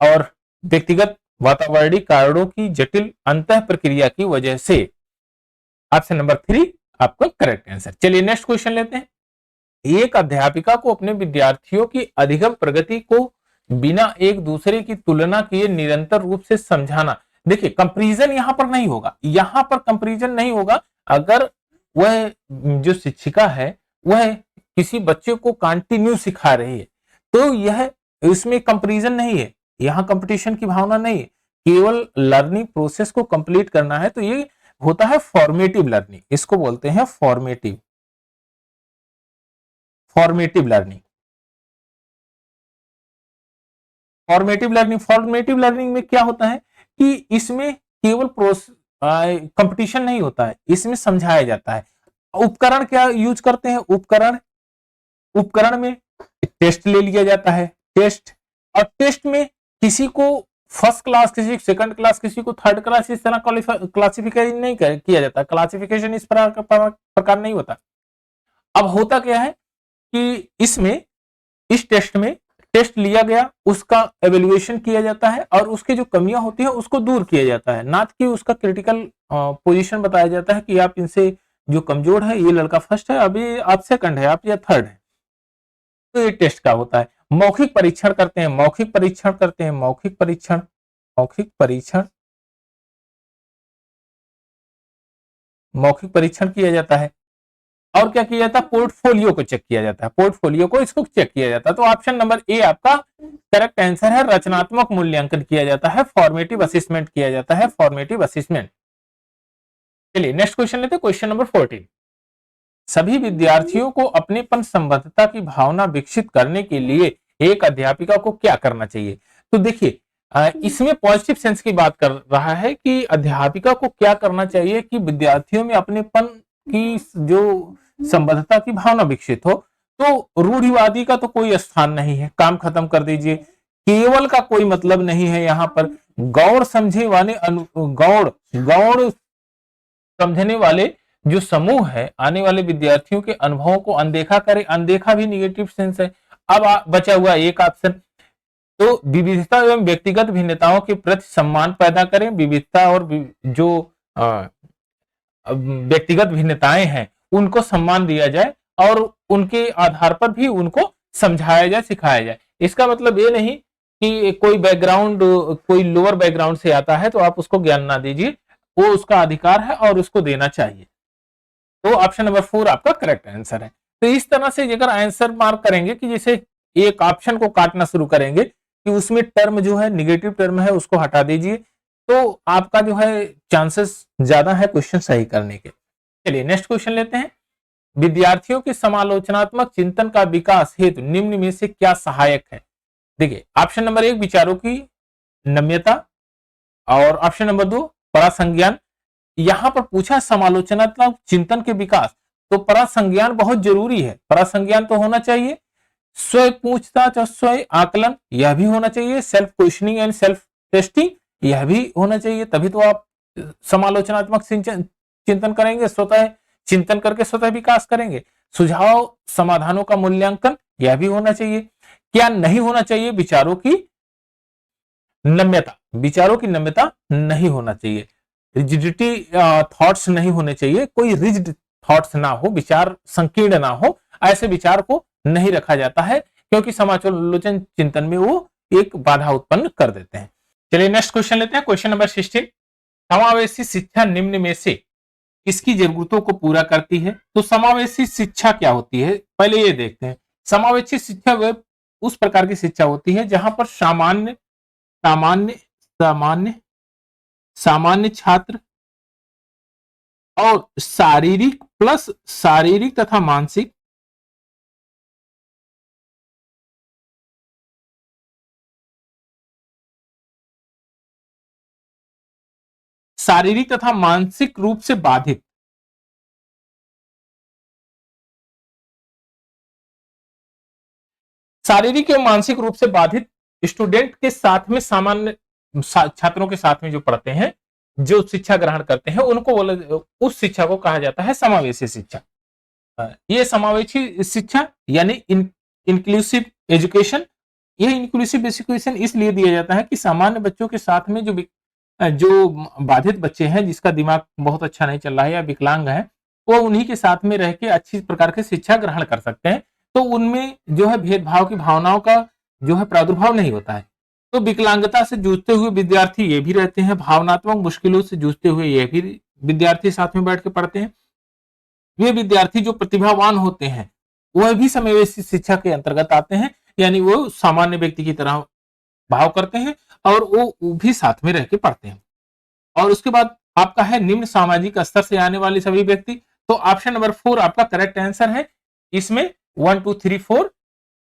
और व्यक्तिगत वातावरणीय कारणों की जटिल अंतः प्रक्रिया की वजह से, ऑप्शन नंबर 3 आपका करेक्ट आंसर। चलिए नेक्स्ट क्वेश्चन लेते हैं। एक अध्यापिका को अपने विद्यार्थियों की अधिगम प्रगति को बिना एक दूसरे की तुलना किए निरंतर रूप से समझाना। देखिए कंपैरिजन यहां पर नहीं होगा, यहां पर कंपैरिजन नहीं होगा। अगर वह जो शिक्षिका है वह किसी बच्चे को कंटिन्यू सिखा रही है तो यह इसमें कंपैरिजन नहीं है, यहां कंपटीशन की भावना नहीं है, केवल लर्निंग प्रोसेस को कंप्लीट करना है। तो ये होता है फॉर्मेटिव लर्निंग, इसको बोलते हैं फॉर्मेटिव लर्निंग। फॉर्मेटिव लर्निंग में क्या होता है कि इसमें केवल कंपटीशन नहीं होता है, इसमें समझाया जाता है। उपकरण क्या यूज करते हैं, उपकरण में टेस्ट ले लिया जाता है, टेस्ट, और टेस्ट में किसी को फर्स्ट क्लास, किसी को सेकंड क्लास, किसी को थर्ड क्लास, इस तरह क्लासिफिकेशन नहीं किया जाता, क्लासिफिकेशन इस प्रकार नहीं होता। अब होता क्या है कि इसमें इस टेस्ट में टेस्ट लिया गया, उसका एवेल्युएशन किया जाता है और उसकी जो कमियां होती है उसको दूर किया जाता है, ना कि उसका क्रिटिकल पोजीशन बताया जाता है कि आप इनसे जो कमजोर है, ये लड़का फर्स्ट है, अभी आप सेकंड है, आप या थर्ड है। तो ये टेस्ट का होता है। मौखिक परीक्षण करते हैं, मौखिक परीक्षण किया जाता है। और क्या किया जाता है, पोर्टफोलियो को चेक किया जाता है, इसको चेक किया जाता है। तो ऑप्शन नंबर ए आपका करेक्ट आंसर है। रचनात्मक मूल्यांकन किया जाता है, फॉर्मेटिव असेसमेंट किया जाता है, फॉर्मेटिव असेसमेंट। चलिए नेक्स्ट क्वेश्चन लेते हैं, क्वेश्चन नंबर 14। सभी विद्यार्थियों को अपनेपन संबद्धता की भावना विकसित करने के लिए एक अध्यापिका को क्या करना चाहिए। तो देखिए इसमें पॉजिटिव सेंस की बात कर रहा है कि अध्यापिका को क्या करना चाहिए कि विद्यार्थियों में अपनेपन की जो संबद्धता की भावना विकसित हो। तो रूढ़िवादी का तो कोई स्थान नहीं है, काम खत्म कर दीजिए। केवल का कोई मतलब नहीं है यहाँ पर। गौड़ समझे वाले गौड़ समझने वाले जो समूह है, आने वाले विद्यार्थियों के अनुभवों को अनदेखा करे, अनदेखा भी निगेटिव सेंस है। अब बचा हुआ एक ऑप्शन, तो विविधता एवं व्यक्तिगत भिन्नताओं के प्रति सम्मान पैदा करें। विविधता और जो व्यक्तिगत भिन्नताएं हैं उनको सम्मान दिया जाए और उनके आधार पर भी उनको समझाया जाए, सिखाया जाए। इसका मतलब ये नहीं कि कोई लोअर बैकग्राउंड से आता है तो आप उसको ज्ञान ना दीजिए, वो उसका अधिकार है और उसको देना चाहिए। तो ऑप्शन नंबर 4 आपका करेक्ट आंसर है। तो इस तरह से अगर आंसर मार्क करेंगे कि जैसे एक ऑप्शन को काटना शुरू करेंगे कि उसमें टर्म जो है निगेटिव टर्म है उसको हटा दीजिए, तो आपका जो है चांसेस ज्यादा है क्वेश्चन सही करने के। चलिए नेक्स्ट क्वेश्चन लेते हैं। विद्यार्थियों के समालोचनात्मक चिंतन का विकास हेतु निम्न में से क्या सहायक है। देखिए ऑप्शन नंबर 1 विचारों की नम्यता, और ऑप्शन नंबर 2 परासंज्ञान। यहां पर पूछा समालोचनात्मक चिंतन के विकास, तो परासंज्ञान बहुत जरूरी है, परासंज्ञान तो होना चाहिए। स्वयं पूछताछ और स्वयं आकलन यह भी होना चाहिए। Self questioning and self testing यह भी होना चाहिए, तभी तो आप समालोचनात्मक चिंतन करेंगे, स्वतः चिंतन करके स्वतः विकास करेंगे। सुझाव समाधानों का मूल्यांकन यह भी होना चाहिए। क्या नहीं होना चाहिए, विचारों की नम्यता नहीं होना चाहिए। रिजिडिटी थॉट्स नहीं होने चाहिए, कोई रिजिड थॉट्स ना हो, विचार संकीर्ण ना हो, ऐसे विचार को नहीं रखा जाता है क्योंकि समालोचन चिंतन में वो एक बाधा उत्पन्न कर देते हैं। चलिए नेक्स्ट क्वेश्चन लेते हैं, क्वेश्चन नंबर 16। समावेशी शिक्षा निम्न में से किसकी जरूरतों को पूरा करती है। तो समावेशी शिक्षा क्या होती है, पहले ये देखते हैं। समावेशी शिक्षा वह उस प्रकार की शिक्षा होती है जहां पर सामान्य सामान्य सामान्य छात्र और शारीरिक तथा मानसिक शारीरिक तथा मानसिक रूप से बाधित, शारीरिक एवं मानसिक रूप से बाधित स्टूडेंट के साथ में सामान्य छात्रों के साथ में जो पढ़ते हैं, जो शिक्षा ग्रहण करते हैं, उनको बोले, उस शिक्षा को कहा जाता है समावेशी शिक्षा। ये समावेशी शिक्षा यानी इंक्लूसिव एजुकेशन। यह इंक्लूसिव एजुकेशन इसलिए दिया जाता है कि सामान्य बच्चों के साथ में जो बाधित बच्चे हैं, जिसका दिमाग बहुत अच्छा नहीं चल रहा है या विकलांग है, वो उन्हीं के साथ में रह के अच्छी प्रकार की शिक्षा ग्रहण कर सकते हैं। तो उनमें जो है भेदभाव की भावनाओं का जो है प्रादुर्भाव नहीं होता है। तो विकलांगता से जूझते हुए विद्यार्थी ये भी रहते हैं, भावनात्मक मुश्किलों से जूझते हुए ये भी विद्यार्थी साथ में बैठ के पढ़ते हैं। वे विद्यार्थी जो प्रतिभावान होते हैं वह भी समावेशी शिक्षा के अंतर्गत आते हैं, यानी वो सामान्य व्यक्ति की तरह भाव करते हैं और वो भी साथ में रह के पढ़ते हैं। और उसके बाद आपका है निम्न सामाजिक स्तर से आने वाले सभी व्यक्ति। तो ऑप्शन नंबर 4 आपका करेक्ट आंसर है। इसमें 1 2 3 4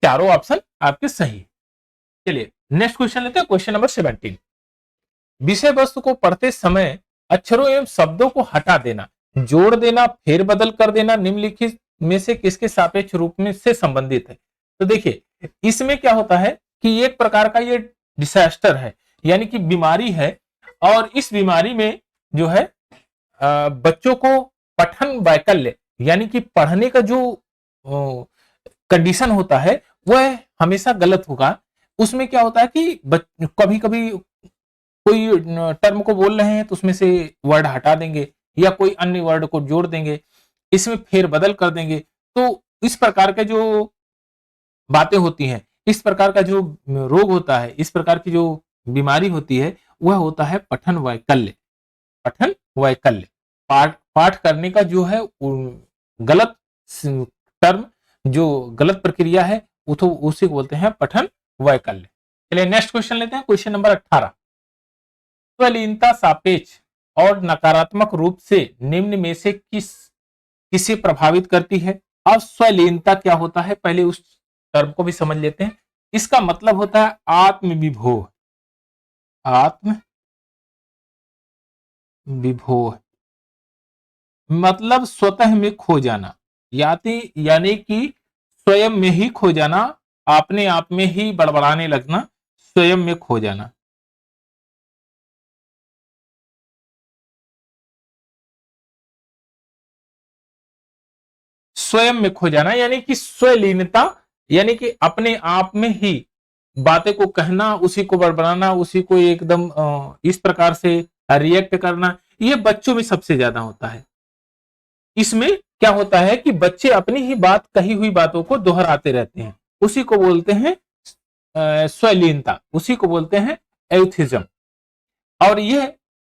चारों ऑप्शन आपके सही। चलिए नेक्स्ट क्वेश्चन लेते हैं, क्वेश्चन नंबर 17। विषय वस्तु को पढ़ते समय अक्षरों एवं शब्दों को हटा देना, जोड़ देना, फेरबदल कर देना निम्नलिखित में से किसके सापेक्ष रूप में से संबंधित है। तो देखिए इसमें क्या होता है कि एक प्रकार का ये डिसास्टर है, यानी कि बीमारी है, और इस बीमारी में जो है बच्चों को पठन वैकल्य यानी कि पढ़ने का जो कंडीशन होता है वह हमेशा गलत होगा। उसमें क्या होता है कि कभी कभी कोई टर्म को बोल रहे हैं तो उसमें से वर्ड हटा देंगे या कोई अन्य वर्ड को जोड़ देंगे, इसमें फेरबदल कर देंगे। तो इस प्रकार के जो बातें होती हैं, इस प्रकार का जो रोग होता है, इस प्रकार की जो बीमारी होती है, वह होता है पठन वैकल्य। पठन वैकल्य पाठ करने का जो है गलत टर्म, जो गलत प्रक्रिया है, तो उसी को बोलते हैं पठन वैकल्य। चलिए नेक्स्ट क्वेश्चन लेते हैं, क्वेश्चन नंबर 18। स्वलीनता सापेक्ष और नकारात्मक रूप से निम्न में से किसे प्रभावित करती है। अब स्वलीनता क्या होता है, पहले उस टर्म को भी समझ लेते हैं। इसका मतलब होता है आत्मविभोह। आत्म विभोह मतलब स्वतः में खो जाना, यानी कि स्वयं में ही खो जाना, अपने आप में ही बड़बड़ाने लगना, स्वयं में खो जाना। स्वयं में खो जाना यानी कि स्वलीनता, यानी कि अपने आप में ही बातें को कहना, उसी को बड़बड़ाना, उसी को एकदम इस प्रकार से रिएक्ट करना, ये बच्चों में सबसे ज्यादा होता है। इसमें क्या होता है कि बच्चे अपनी ही बात, कही हुई बातों को दोहराते रहते हैं, उसी को बोलते हैं स्वलीनता, उसी को बोलते हैं एथिज्म। और यह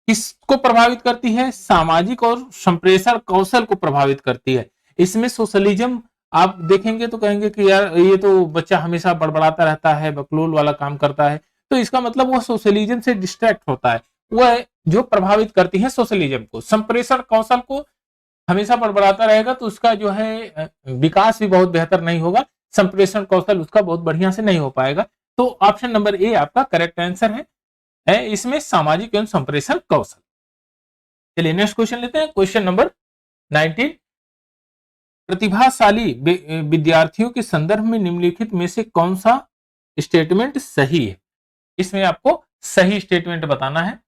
किसको प्रभावित करती है, सामाजिक और संप्रेषण कौशल को प्रभावित करती है। इसमें सोशलिज्म आप देखेंगे तो कहेंगे कि यार ये तो बच्चा हमेशा बड़बड़ाता रहता है, बकलोल वाला काम करता है, तो इसका मतलब वह सोशलिज्म से डिस्ट्रैक्ट होता है। वह जो प्रभावित करती है सोशलिज्म को, संप्रेषण कौशल को, हमेशा बड़बड़ाता रहेगा तो उसका जो है विकास भी बहुत बेहतर नहीं होगा, संप्रेषण कौशल उसका बहुत बढ़िया से नहीं हो पाएगा। तो ऑप्शन नंबर ए आपका करेक्ट आंसर है इसमें सामाजिक एवं संप्रेषण कौशल। चलिए नेक्स्ट क्वेश्चन लेते हैं, क्वेश्चन नंबर 19। प्रतिभाशाली विद्यार्थियों के संदर्भ में निम्नलिखित में से कौन सा स्टेटमेंट सही है। इसमें आपको सही स्टेटमेंट बताना है।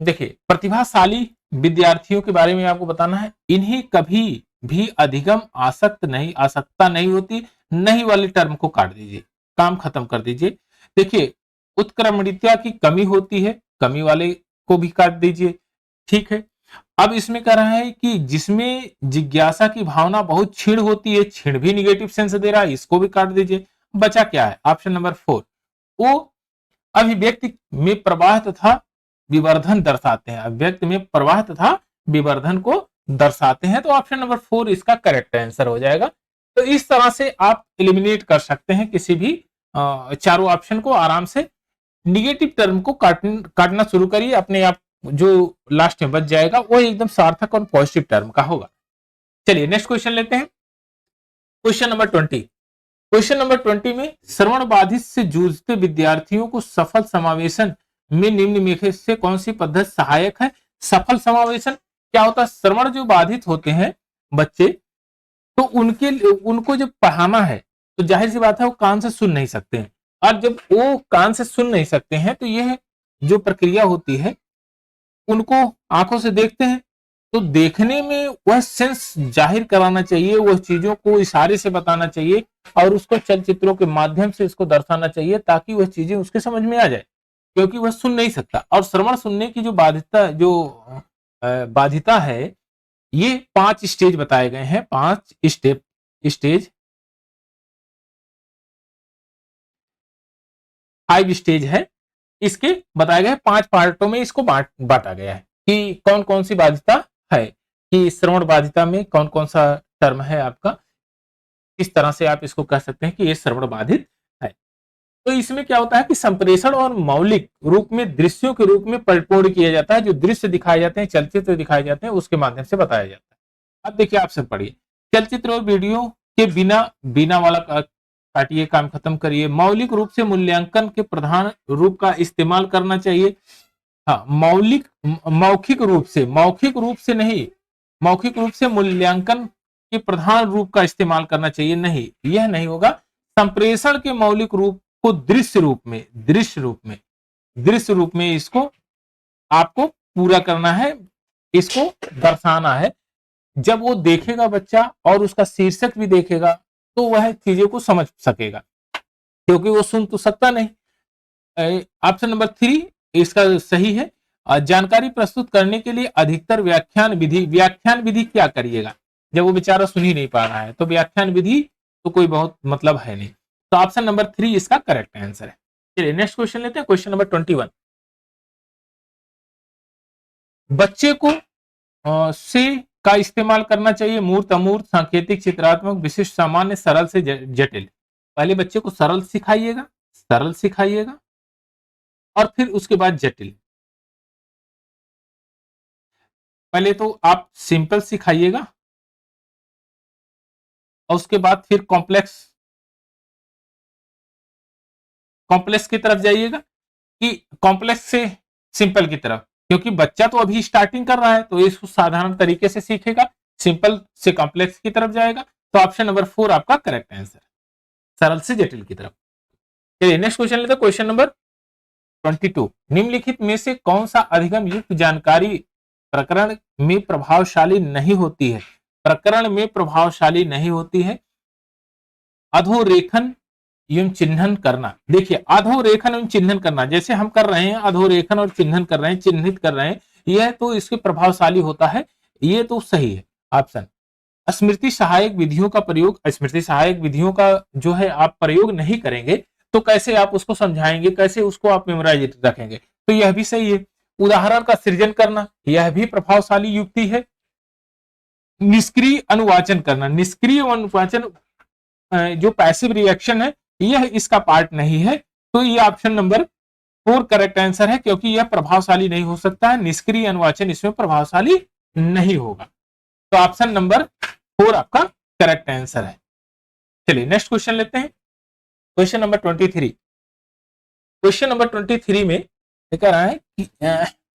देखिए प्रतिभाशाली विद्यार्थियों के बारे में आपको बताना है, इन्हें कभी भी अधिगम आसक्ता नहीं होती। नहीं वाले टर्म को काट दीजिए, काम खत्म कर दीजिए। देखिए उत्क्रमणिकता की कमी होती है, कमी वाले को भी काट दीजिए, ठीक है। अब इसमें कह रहा है कि जिसमें जिज्ञासा की भावना बहुत क्षीण होती है, क्षीण भी निगेटिव सेंस दे रहा है, इसको भी काट दीजिए। बचा क्या है, ऑप्शन नंबर 4, वो अभिव्यक्ति में प्रवाह तथा विवर्धन दर्शाते हैं, अभिव्यक्ति में प्रवाह तथा विवर्धन को दर्शाते हैं। तो ऑप्शन नंबर 4 इसका करेक्ट आंसर हो जाएगा। तो इस तरह से आप एलिमिनेट कर सकते हैं किसी भी चारों ऑप्शन को आराम से। निगेटिव टर्म को काटना शुरू करिए, अपने आप जो लास्ट में बच जाएगा वो एकदम सार्थक और पॉजिटिव टर्म का होगा। चलिए नेक्स्ट क्वेश्चन लेते हैं, क्वेश्चन नंबर 20। क्वेश्चन नंबर 20 में श्रवण बाधित से जूझते विद्यार्थियों को सफल समावेशन में निम्न में से कौन सी पद्धति सहायक है। सफल समावेशन क्या होता है, श्रवण जो बाधित होते हैं बच्चे, तो उनको जब पढ़ाना है तो जाहिर सी बात है वो कान से सुन नहीं सकते हैं, और जब वो कान से सुन नहीं सकते हैं तो यह जो प्रक्रिया होती है उनको आंखों से देखते हैं, तो देखने में वह सेंस जाहिर कराना चाहिए, वह चीजों को इशारे से बताना चाहिए और उसको चलचित्रों के माध्यम से इसको दर्शाना चाहिए ताकि वह चीजें उसके समझ में आ जाए, क्योंकि वह सुन नहीं सकता। और श्रवण सुनने की जो बाधिता है, ये 5 स्टेज बताए गए हैं, 5 स्टेज 5 स्टेज है, इसके बताए गए 5 पार्टों में इसको बांटा गया है कि कौन कौन सी बाधिता है, कि श्रवण बाधिता में कौन कौन सा टर्म है आपका, इस तरह से आप इसको कह सकते हैं कि ये श्रवण बाधित है। तो इसमें क्या होता है कि संप्रेषण और मौलिक रूप में दृश्यों के रूप में परिपूर्ण किया जाता है, जो दृश्य दिखाए जाते हैं, चलचित्र दिखाए जाते हैं, उसके माध्यम से बताया जाता है। अब देखिए आप सब पढ़िए, चलचित्र और वीडियो के बिना बिना वाला काटिए, काम खत्म करिए। मौलिक रूप से मूल्यांकन के प्रधान रूप का इस्तेमाल करना चाहिए। हाँ, मौखिक रूप से नहीं, मौखिक रूप से मूल्यांकन के प्रधान रूप का इस्तेमाल करना चाहिए, नहीं, यह नहीं होगा। संप्रेषण के मौलिक रूप को दृश्य रूप में इसको आपको पूरा करना है, इसको दर्शाना है। जब वो देखेगा बच्चा और उसका शीर्षक भी देखेगा तो वह चीजों को समझ सकेगा, क्योंकि वो सुन तो सकता नहीं। ऑप्शन नंबर 3 इसका सही है। जानकारी प्रस्तुत करने के लिए अधिकतर व्याख्यान विधि क्या करिएगा, जब वो बेचारा सुन ही नहीं पा रहा है तो व्याख्यान विधि तो कोई बहुत मतलब है नहीं। तो ऑप्शन नंबर 3 इसका करेक्ट आंसर है। चलिए नेक्स्ट क्वेश्चन लेते हैं, क्वेश्चन नंबर 21। बच्चे को से का इस्तेमाल करना चाहिए, मूर्त, अमूर्त, सांकेतिक, चित्रात्मक, विशिष्ट, सामान्य, सरल से जटिल। पहले बच्चे को सरल सिखाइएगा और फिर उसके बाद जटिल। पहले तो आप सिंपल सिखाइएगा और उसके बाद फिर कॉम्प्लेक्स की तरफ जाइएगा, कि कॉम्प्लेक्स से सिंपल की तरफ, क्योंकि बच्चा तो अभी स्टार्टिंग कर रहा है तो इसको साधारण तरीके से सीखेगा, सिंपल से कॉम्प्लेक्स की तरफ जाएगा। तो ऑप्शन नंबर 4 आपका करेक्ट आंसर, सरल से जटिल की तरफ। चलिए नेक्स्ट क्वेश्चन लेते हैं, क्वेश्चन नंबर 22। निम्नलिखित में से कौन सा अधिगम युक्त जानकारी प्रकरण में प्रभावशाली नहीं होती है? प्रकरण में प्रभावशाली नहीं होती है। अधोरेखन एवं चिन्हन करना। देखिए अधोरेखन एवं चिन्हन करना, जैसे हम कर रहे हैं अधोरेखन और चिन्हन कर रहे हैं, चिन्हित कर रहे हैं, यह तो इसके प्रभावशाली होता है, ये तो सही है ऑप्शन। स्मृति सहायक विधियों का प्रयोग, स्मृति सहायक विधियों का जो है आप प्रयोग नहीं करेंगे तो कैसे आप उसको समझाएंगे, कैसे उसको आप मेमोराइज रखेंगे, तो यह भी सही है। उदाहरण का सृजन करना, यह भी प्रभावशाली युक्ति है। निष्क्रिय अनुवाचन करना, निष्क्रिय अनुवाचन जो पैसिव रिएक्शन है यह इसका पार्ट नहीं है, तो ये ऑप्शन नंबर 4 करेक्ट आंसर है, क्योंकि यह प्रभावशाली नहीं हो सकता है, निष्क्रिय अनुवाचन इसमें प्रभावशाली नहीं होगा। तो ऑप्शन नंबर 4 आपका करेक्ट आंसर है। चलिए नेक्स्ट क्वेश्चन लेते हैं, क्वेश्चन नंबर 23। क्वेश्चन नंबर 23 में कह रहा है कि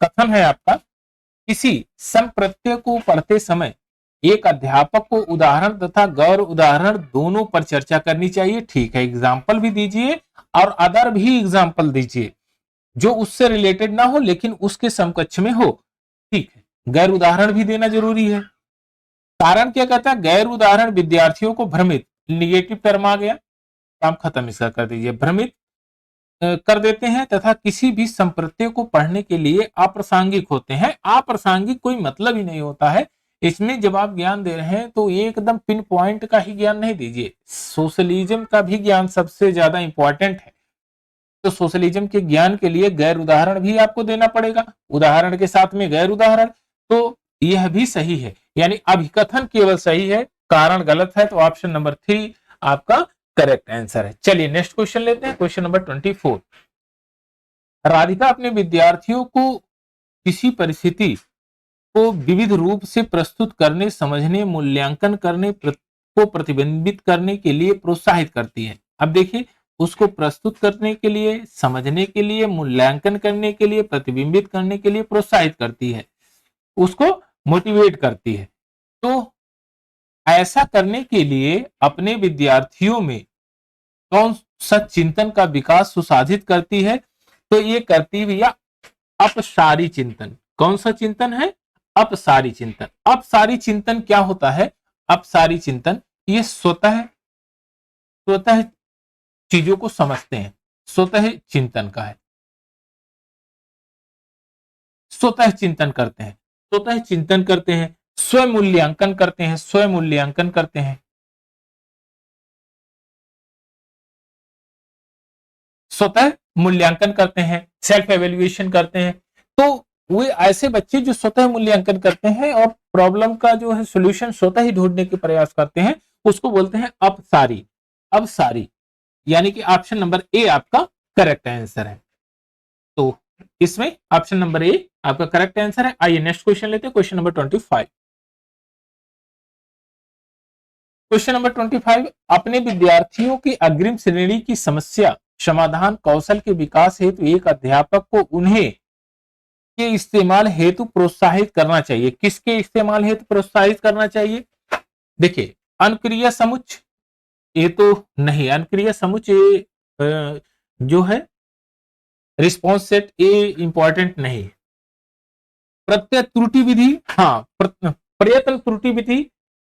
कथन है आपका, किसी संप्रत्यय को पढ़ते समय एक अध्यापक को उदाहरण तथा गौर उदाहरण दोनों पर चर्चा करनी चाहिए। ठीक है, एग्जाम्पल भी दीजिए और अदर भी एग्जाम्पल दीजिए जो उससे रिलेटेड ना हो लेकिन उसके समकक्ष में हो। ठीक है, गैर उदाहरण भी देना जरूरी है। कारण क्या कहता है, गैर उदाहरण विद्यार्थियों को भ्रमित, निगेटिव टर्म आ गया, काम खत्म इसका कर दीजिए, भ्रमित कर देते हैं तथा किसी भी संप्रत्यय को पढ़ने के लिए अप्रासंगिक होते हैं। अप्रासंगिक कोई मतलब ही नहीं होता है इसमें, जब आप ज्ञान दे रहे हैं तो एकदम पिन पॉइंट का ही ज्ञान नहीं दीजिए, सोशलिज्म का भी ज्ञान सबसे ज्यादा इंपॉर्टेंट है। तो सोशलिज्म के ज्ञान के लिए गैर उदाहरण भी आपको देना पड़ेगा, उदाहरण के साथ में गैर उदाहरण, तो यह भी सही है, यानी अभिकथन केवल सही है, कारण गलत है, तो ऑप्शन नंबर 3 आपका करेक्ट आंसर है। चलिए नेक्स्ट क्वेश्चन लेते हैं, क्वेश्चन नंबर 24। राधिका अपने विद्यार्थियों को किसी परिस्थिति को विविध रूप से प्रस्तुत करने, समझने, मूल्यांकन करने को प्रतिबिंबित करने के लिए प्रोत्साहित करती है। अब देखिए, उसको प्रस्तुत करने के लिए, समझने के लिए, मूल्यांकन करने के लिए, प्रतिबिंबित करने के लिए प्रोत्साहित करती है। उसको मोटिवेट करती है। तो ऐसा करने के लिए अपने विद्यार्थियों में कौन सा चिंतन का विकास सुसाधित करती है? तो ये करती भैया अपसारी चिंतन। कौन सा चिंतन है? अपसारी चिंतन। अपसारी चिंतन क्या होता है? अपसारी चिंतन ये स्वतः स्वतः चीजों को समझते हैं, स्वतः चिंतन का है, स्वतः चिंतन करते हैं, स्वतः चिंतन करते हैं, स्वयं मूल्यांकन करते हैं, स्वयं मूल्यांकन करते हैं, स्वतः मूल्यांकन करते हैं, सेल्फ एवेल्युएशन करते हैं। तो वे ऐसे बच्चे जो स्वतः मूल्यांकन करते हैं और प्रॉब्लम का जो है सॉल्यूशन स्वतः ही ढूंढने के प्रयास करते हैं, उसको बोलते हैं अपसारी। अपसारी यानी कि ऑप्शन नंबर ए आपका करेक्ट आंसर है। तो इसमें ऑप्शन नंबर ए आपका करेक्ट आंसर है। आइए नेक्स्ट क्वेश्चन लेते हैं, क्वेश्चन नंबर 25। क्वेश्चन नंबर 25, अपने विद्यार्थियों की अग्रिम श्रेणी की समस्या समाधान कौशल के विकास हेतु एक अध्यापक को उन्हें के इस्तेमाल हेतु प्रोत्साहित करना चाहिए। किसके इस्तेमाल हेतु प्रोत्साहित करना चाहिए? देखिए, अनक्रिय समुच्चय ये तो नहीं, अनक्रिय समुच्चय जो है रिस्पॉन्स सेट ये इंपॉर्टेंट नहीं। प्रत्यय त्रुटि विधि, हाँ प्रयत्न त्रुटि विधि,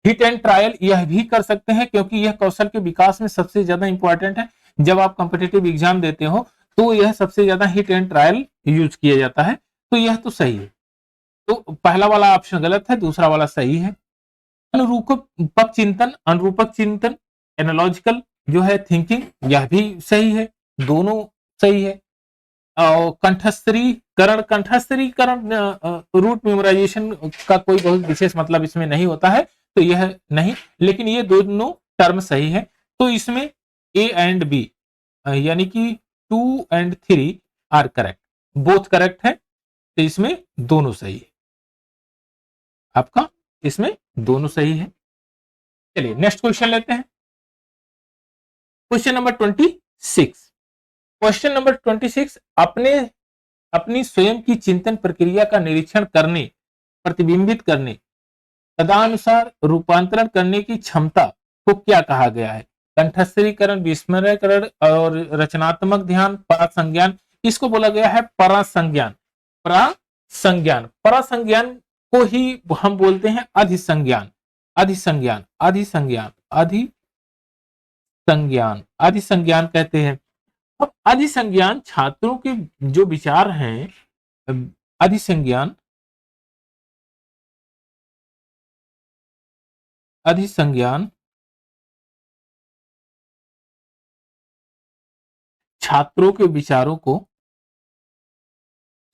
हिट एंड ट्रायल यह भी कर सकते हैं, क्योंकि यह कौशल के विकास में सबसे ज्यादा इंपॉर्टेंट है। जब आप कॉम्पिटिटिव एग्जाम देते हो तो यह सबसे ज्यादा हिट एंड ट्रायल यूज किया जाता है। तो यह तो सही है। तो पहला वाला ऑप्शन गलत है, दूसरा वाला सही है। अनुरूपक चिंतन, अनुरूपक चिंतन एनालॉजिकल जो है थिंकिंग, यह भी सही है, दोनों सही है। कंठस्थरीकरण, कंठस्थरीकरण रूट मेमोराइजेशन का कोई बहुत विशेष मतलब इसमें नहीं होता है, तो यह नहीं, लेकिन ये दोनों टर्म सही है। तो इसमें ए एंड बी यानी कि 2 and 3 are correct, both correct है। तो इसमें दोनों सही है, आपका इसमें दोनों सही है। चलिए नेक्स्ट क्वेश्चन लेते हैं, क्वेश्चन नंबर 26। क्वेश्चन नंबर 26, अपने अपनी स्वयं की चिंतन प्रक्रिया का निरीक्षण करने, प्रतिबिंबित करने, तदनुसार रूपांतरण करने की क्षमता को क्या कहा गया है? कंठस्थीकरण, विस्मरणकरण और रचनात्मक ध्यान, परासंज्ञान। इसको बोला गया है परासंज्ञान। परासंज्ञान, परासंज्ञान को ही हम बोलते हैं अधिसंज्ञान। अधिसंज्ञान, अधिसंज्ञान, अधिसंज्ञान, अधिसंज्ञान कहते हैं। अब अधिसंज्ञान छात्रों के जो विचार हैं, अधिसंज्ञान, अधिसंज्ञान छात्रों के विचारों को,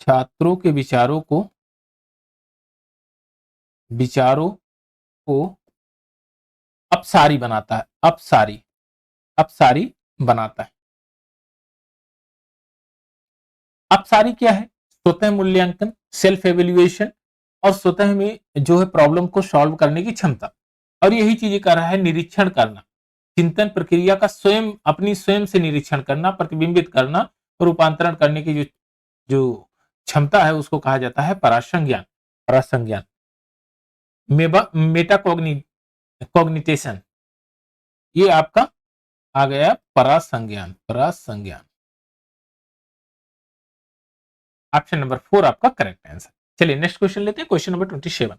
छात्रों के विचारों को, विचारों को अपसारी बनाता है, अपसारी, अपसारी बनाता है। अपसारी क्या है? स्वतः मूल्यांकन, सेल्फ एवेल्युएशन और स्वतः में जो है प्रॉब्लम को सॉल्व करने की क्षमता। और यही चीज कर रहा है निरीक्षण करना, चिंतन प्रक्रिया का स्वयं अपनी स्वयं से निरीक्षण करना, प्रतिबिंबित करना, रूपांतरण करने की जो जो क्षमता है उसको कहा जाता है परासंज्ञान। परासंज्ञान, मेटाकॉग्निटेशन, ये आपका आ गया परासंज्ञान। परासंज्ञान ऑप्शन नंबर 4 आपका करेक्ट आंसर। चलिए नेक्स्ट क्वेश्चन लेते हैं, क्वेश्चन नंबर 27।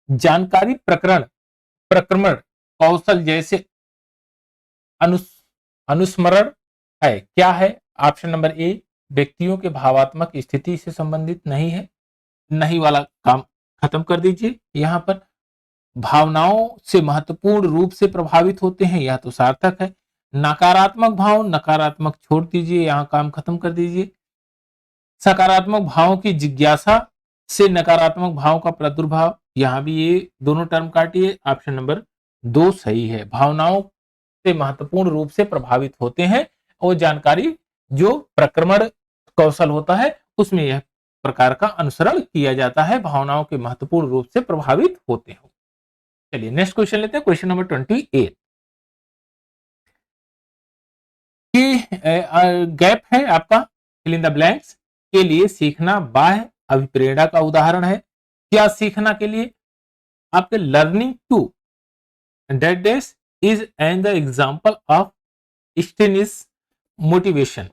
जानकारी प्रकरण प्रक्रमण कौशल जैसे अनुस, अनुस्मरण है, क्या है? ऑप्शन नंबर ए व्यक्तियों के भावात्मक स्थिति से संबंधित नहीं है, नहीं वाला काम खत्म कर दीजिए। यहां पर भावनाओं से महत्वपूर्ण रूप से प्रभावित होते हैं, यह तो सार्थक है। नकारात्मक भाव, नकारात्मक छोड़ दीजिए, यहां काम खत्म कर दीजिए। सकारात्मक भावों की जिज्ञासा से नकारात्मक भाव का प्रादुर्भाव, यहां भी ये दोनों टर्म काटिए। ऑप्शन नंबर 2 सही है, भावनाओं से महत्वपूर्ण रूप से प्रभावित होते हैं और जानकारी जो प्रक्रमण कौशल होता है उसमें यह प्रकार का अनुसरण किया जाता है, भावनाओं के महत्वपूर्ण रूप से प्रभावित होते हो। चलिए नेक्स्ट क्वेश्चन लेते हैं, क्वेश्चन नंबर 28। कि गैप है आपका फिल इन द ब्लैंक्स के लिए सीखना बाह्य अभिप्रेरणा का उदाहरण है। क्या सीखना के लिए? आपके learning to that days is an the example of स्टेनिस मोटिवेशन।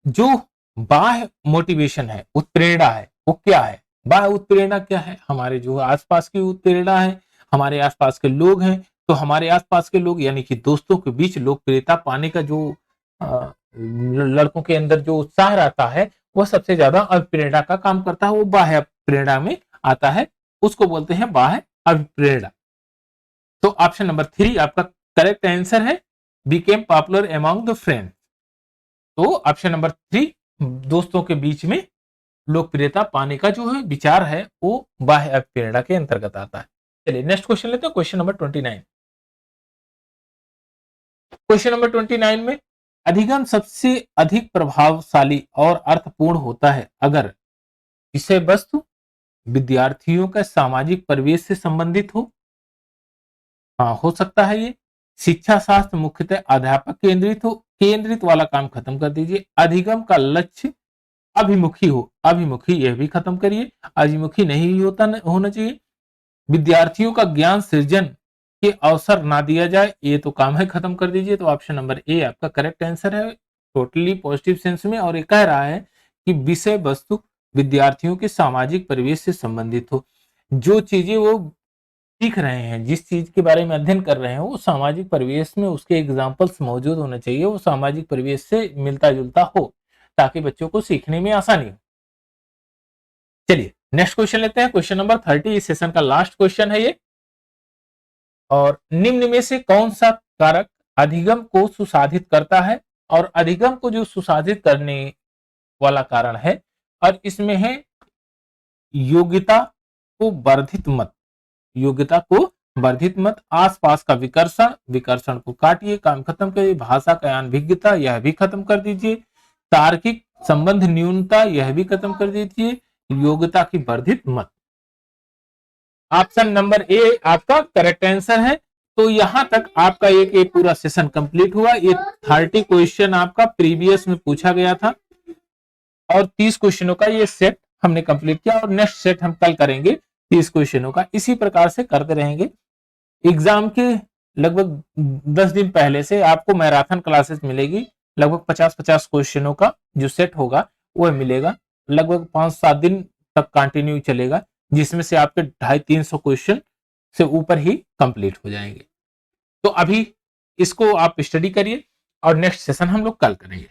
जो बाह्य मोटिवेशन है, उत्प्रेरणा है, वो क्या है? बाह्य उत्प्रेरणा क्या है? हमारे जो आसपास की उत्प्रेरणा है, हमारे आसपास के लोग हैं, तो हमारे आसपास के लोग यानी कि दोस्तों के बीच लोकप्रियता पाने का जो लड़कों के अंदर जो उत्साह रहता है, वह सबसे ज्यादा अभिप्रेरणा का काम करता है, वो बाह्य प्रेरणा में आता है, उसको बोलते हैं बाह्य अभिप्रेरणा। तो ऑप्शन नंबर 3 आपका करेक्ट आंसर है, became popular among the friends. तो ऑप्शन नंबर 3 दोस्तों के बीच में लोकप्रियता पाने का जो है विचार है, वो बाह्य अभिप्रेरणा के अंतर्गत आता है। चलिए नेक्स्ट क्वेश्चन लेते हैं, क्वेश्चन नंबर 29। क्वेश्चन नंबर 29 में अधिगम सबसे अधिक प्रभावशाली और अर्थपूर्ण होता है अगर विषय वस्तु विद्यार्थियों का सामाजिक परिवेश से संबंधित हो। हाँ, हो सकता है ये। शिक्षा शास्त्र मुख्यतः अध्यापक केंद्रित हो, केंद्रित वाला काम खत्म कर दीजिए। अधिगम का लक्ष्य अभिमुखी हो, अभिमुखी यह भी खत्म करिए, अभिमुखी नहीं होना चाहिए। विद्यार्थियों का ज्ञान सृजन के अवसर ना दिया जाए, ये तो काम है, खत्म कर दीजिए। तो ऑप्शन नंबर ए आपका करेक्ट आंसर है, टोटली पॉजिटिव सेंस में। और ये कह रहा है कि विषय वस्तु विद्यार्थियों के सामाजिक परिवेश से संबंधित हो। जो चीजें वो सीख रहे हैं, जिस चीज के बारे में अध्ययन कर रहे हैं, वो सामाजिक परिवेश में उसके एग्जाम्पल्स मौजूद होने चाहिए, वो सामाजिक परिवेश से मिलता जुलता हो, ताकि बच्चों को सीखने में आसानी हो। चलिए नेक्स्ट क्वेश्चन लेते हैं, क्वेश्चन नंबर 30, इस सेशन का लास्ट क्वेश्चन है ये। और निम्न में से कौन सा कारक अधिगम को सुसाधित करता है? और अधिगम को जो सुसाधित करने वाला कारण है, और इसमें है योग्यता को वर्धित मत, योग्यता को वर्धित मत, आसपास का विकर्षण, विकर्षण को काटिए, काम खत्म करिए। भाषा का अनभिज्ञता, यह भी खत्म कर दीजिए। तार्किक संबंध न्यूनता, यह भी खत्म कर दीजिए। योग्यता की वर्धित मत। ऑप्शन नंबर ए आपका करेक्ट आंसर है। तो यहां तक आपका एक पूरा सेशन कंप्लीट हुआ। ये 30 क्वेश्चन आपका प्रीवियस में पूछा गया था, और 30 क्वेश्चनों का ये सेट हमने कंप्लीट किया, और नेक्स्ट सेट हम कल करेंगे 30 क्वेश्चनों का। इसी प्रकार से करते रहेंगे। एग्जाम के लगभग 10 दिन पहले से आपको मैराथन क्लासेस मिलेगी, लगभग 50-50 क्वेश्चनों का जो सेट होगा वह मिलेगा, लगभग 5-7 दिन तक कंटिन्यू चलेगा, जिसमें से आपके 250-300 क्वेश्चन से ऊपर ही कंप्लीट हो जाएंगे। तो अभी इसको आप स्टडी करिए, और नेक्स्ट सेशन हम लोग कल करेंगे।